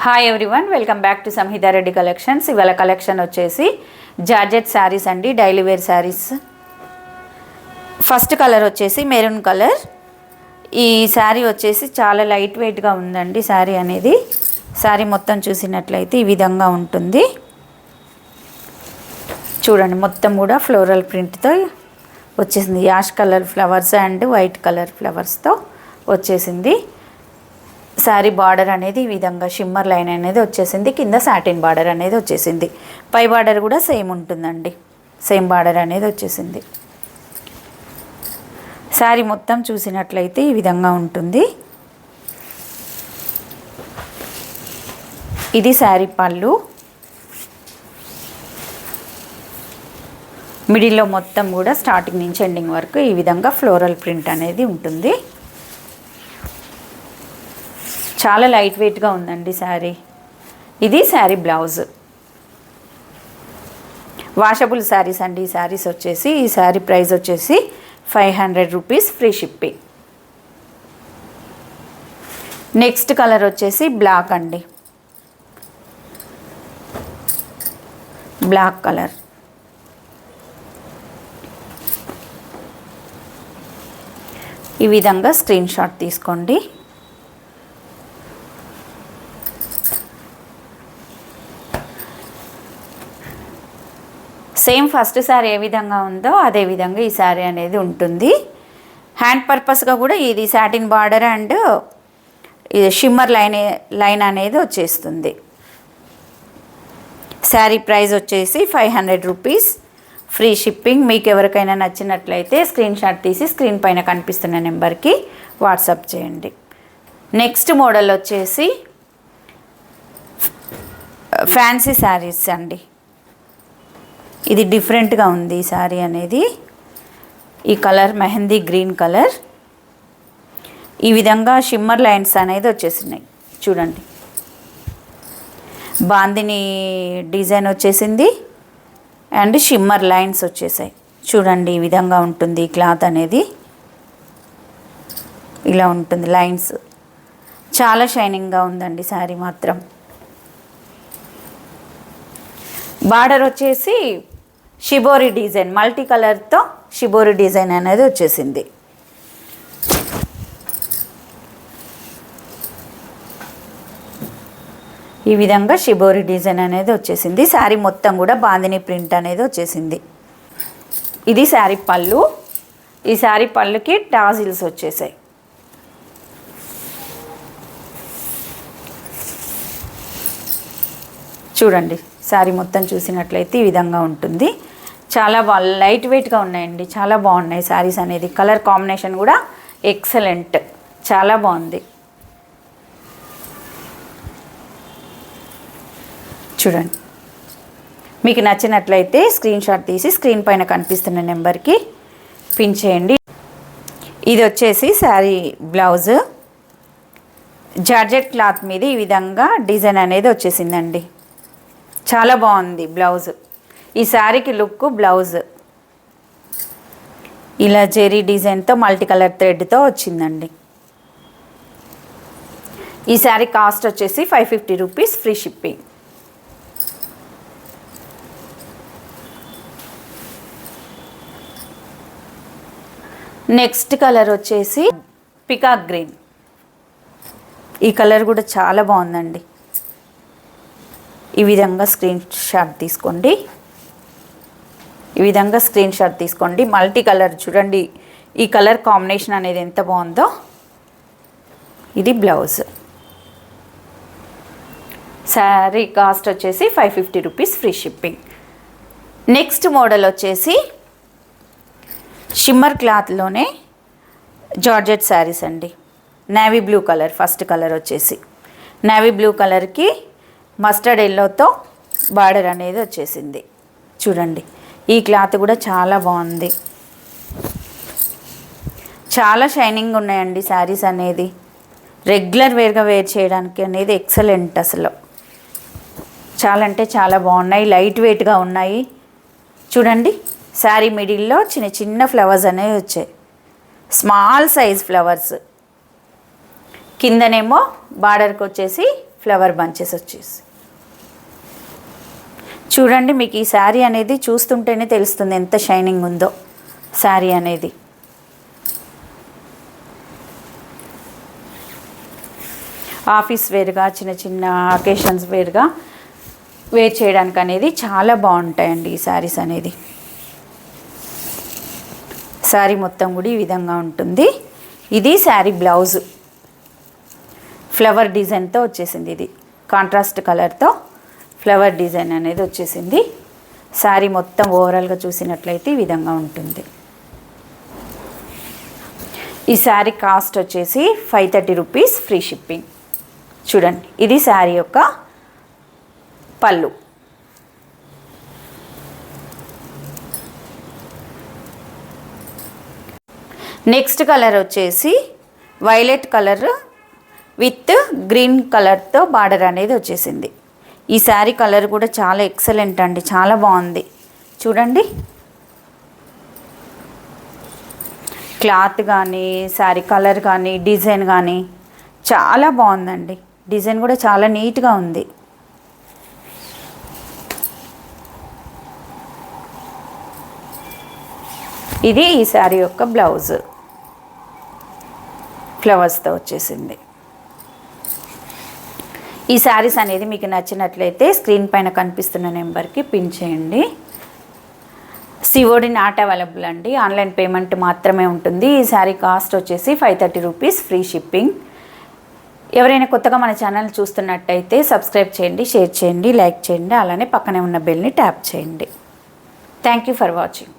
Hi everyone, welcome back to Samhita Reddy collections. ఇవాళ collection వచ్చేసి georgette saris అండి, daily wear saris. First colour వచ్చేసి మెరూన్ కలర్. ఈ శారీ వచ్చేసి చాలా లైట్ వెయిట్గా ఉందండి. శారీ అనేది శారీ మొత్తం చూసినట్లయితే ఈ విధంగా ఉంటుంది. చూడండి, మొత్తం కూడా ఫ్లోరల్ ప్రింట్తో వచ్చేసింది. Ash colour flowers and white colour ఫ్లవర్స్తో వచ్చేసింది. శారీ బార్డర్ అనేది ఈ విధంగా షిమ్మర్ లైన్ అనేది వచ్చేసింది. కింద సాటిన్ బార్డర్ అనేది వచ్చేసింది. పై బార్డర్ కూడా సేమ్ ఉంటుందండి, సేమ్ బార్డర్ అనేది వచ్చేసింది. శారీ మొత్తం చూసినట్లయితే ఈ విధంగా ఉంటుంది. ఇది శారీ పళ్ళు. మిడిల్లో మొత్తం కూడా స్టార్టింగ్ నుంచి ఎండింగ్ వరకు ఈ విధంగా ఫ్లోరల్ ప్రింట్ అనేది ఉంటుంది. చాలా లైట్ వెయిట్గా ఉందండి శారీ. ఇది శారీ బ్లౌజ్. వాషబుల్ శారీస్ అండి ఈ శారీస్ వచ్చేసి. ఈ శారీ ప్రైస్ వచ్చేసి 500 rupees, free shipping. Next colour వచ్చేసి బ్లాక్ అండి, బ్లాక్ కలర్. ఈ విధంగా స్క్రీన్ షాట్ తీసుకోండి. సేమ్ ఫస్ట్ శారీ ఏ విధంగా ఉందో అదే విధంగా ఈ శారీ అనేది ఉంటుంది. హ్యాండ్ పర్పస్గా కూడా ఇది సాటిన్ బార్డర్ అండ్ ఇది షిమ్మర్ లైన్ అనేది వచ్చేస్తుంది. శారీ ప్రైస్ వచ్చేసి 500 రూపీస్, ఫ్రీ షిప్పింగ్. మీకు ఎవరికైనా నచ్చినట్లయితే స్క్రీన్ షాట్ తీసి స్క్రీన్ పైన కనిపిస్తున్న నెంబర్కి వాట్సాప్ చేయండి. నెక్స్ట్ మోడల్ వచ్చేసి ఫ్యాన్సీ శారీస్ అండి. ఇది డిఫరెంట్గా ఉంది ఈ శారీ అనేది. ఈ కలర్ మెహందీ గ్రీన్ కలర్. ఈ విధంగా షిమ్మర్ లైన్స్ అనేది వచ్చేసినాయి. చూడండి, బాందిని డిజైన్ వచ్చేసింది అండ్ షిమ్మర్ లైన్స్ వచ్చేసాయి. చూడండి, ఈ విధంగా ఉంటుంది ఈ క్లాత్ అనేది. ఇలా ఉంటుంది లైన్స్. చాలా షైనింగ్గా ఉందండి శారీ మాత్రం. బార్డర్ వచ్చేసి షిబోరి డిజైన్, మల్టీ కలర్తో షిబోరి డిజైన్ అనేది వచ్చేసింది. ఈ విధంగా షిబోరి డిజైన్ అనేది వచ్చేసింది. శారీ మొత్తం కూడా బాందిని ప్రింట్ అనేది వచ్చేసింది. ఇది శారీ పళ్ళు. ఈ శారీ పళ్ళుకి టాజిల్స్ వచ్చేసాయి. చూడండి, శారీ మొత్తం చూసినట్లయితే ఈ విధంగా ఉంటుంది. చాలా లైట్ వెయిట్గా ఉన్నాయండి, చాలా బాగున్నాయి శారీస్ అనేది. కలర్ కాంబినేషన్ కూడా ఎక్సలెంట్, చాలా బాగుంది. చూడండి, మీకు నచ్చినట్లయితే స్క్రీన్ షాట్ తీసి స్క్రీన్ పైన కనిపిస్తున్న నెంబర్కి పిన్ చేయండి. ఇది వచ్చేసి శారీ బ్లౌజ్. జార్జెట్ క్లాత్ మీద ఈ విధంగా డిజైన్ అనేది వచ్చేసిందండి. చాలా బాగుంది బ్లౌజ్. ఈ శారీకి లుక్ బ్లౌజ్ ఇలా జెరీ డిజైన్తో మల్టీ కలర్ థ్రెడ్తో వచ్చిందండి. ఈ శారీ కాస్ట్ వచ్చేసి 550 rupees, free shipping. Next colour వచ్చేసి పికాక్ గ్రీన్. ఈ కలర్ కూడా చాలా బాగుందండి. ఈ విధంగా స్క్రీన్ షాట్ తీసుకోండి. ఈ విధంగా స్క్రీన్ షాట్ తీసుకోండి. మల్టీ కలర్ చూడండి, ఈ కలర్ కాంబినేషన్ అనేది ఎంత బాగుందో. ఇది బ్లౌజ్. శారీ కాస్ట్ వచ్చేసి 550 rupees, free shipping. Next model వచ్చేసి షిమ్మర్ క్లాత్లోనే జార్జెట్ శారీస్ అండి. Navy blue colour. First colour వచ్చేసి నేవీ బ్లూ కలర్కి మస్టర్డ్ ఎల్లోతో బార్డర్ అనేది వచ్చేసింది. చూడండి, ఈ క్లాత్ కూడా చాలా బాగుంది. చాలా షైనింగ్ ఉన్నాయండి శారీస్ అనేది. రెగ్యులర్ వేర్గా వేర్ చేయడానికి అనేది ఎక్సలెంట్. అసలు చాలా అంటే చాలా బాగున్నాయి, లైట్ వెయిట్గా ఉన్నాయి. చూడంండి, శారీ మిడిల్లో చిన్న చిన్న ఫ్లవర్స్ అనేవి వచ్చాయి, స్మాల్ సైజ్ ఫ్లవర్స్. కిందనేమో బార్డర్కి వచ్చేసి ఫ్లవర్ బంచెస్ వచ్చేసి. చూడండి, మీకు ఈ శారీ అనేది చూస్తుంటేనే తెలుస్తుంది ఎంత షైనింగ్ ఉందో శారీ అనేది. ఆఫీస్ వేర్గా, చిన్న చిన్న అకేషన్స్ వేర్గా వేర్ చేయడానికి అనేది చాలా బాగుంటాయండి ఈ శారీస్ అనేది. శారీ మొత్తం కూడా ఈ విధంగా ఉంటుంది. ఇది శారీ బ్లౌజ్ ఫ్లవర్ డిజైన్తో వచ్చేసింది. ఇది కాంట్రాస్ట్ కలర్తో ఫ్లవర్ డిజైన్ అనేది వచ్చేసింది. శారీ మొత్తం ఓవరాల్గా చూసినట్లయితే ఈ విధంగా ఉంటుంది. ఈ శారీ కాస్ట్ వచ్చేసి 530 రూపీస్ ఫ్రీ షిప్పింగ్. చూడండి, ఇది శారీ యొక్క పళ్ళు. నెక్స్ట్ కలర్ వచ్చేసి వైలెట్ కలర్ విత్ గ్రీన్ కలర్తో బార్డర్ అనేది వచ్చేసింది. ఈ శారీ కలర్ కూడా చాలా ఎక్సలెంట్ అండి, చాలా బాగుంది. చూడండి, క్లాత్ కానీ శారీ కలర్ కానీ డిజైన్ కానీ చాలా బాగుందండి. డిజైన్ కూడా చాలా నీట్గా ఉంది. ఇది ఈ శారీ యొక్క బ్లౌజ్ ఫ్లవర్స్తో వచ్చేసింది. ఈ శారీస్ అనేది మీకు నచ్చినట్లయితే స్క్రీన్ పైన కనిపిస్తున్న నెంబర్కి పిన్ చేయండి. సిఓడి నాట్ అవైలబుల్ అండి, ఆన్లైన్ పేమెంట్ మాత్రమే ఉంటుంది. ఈ శారీ కాస్ట్ వచ్చేసి 530 రూపీస్ ఫ్రీ షిప్పింగ్. ఎవరైనా కొత్తగా మన ఛానల్ చూస్తున్నట్టయితే సబ్స్క్రైబ్ చేయండి, షేర్ చేయండి, లైక్ చేయండి, అలానే పక్కనే ఉన్న బెల్ని ట్యాప్ చేయండి. Thank you for watching.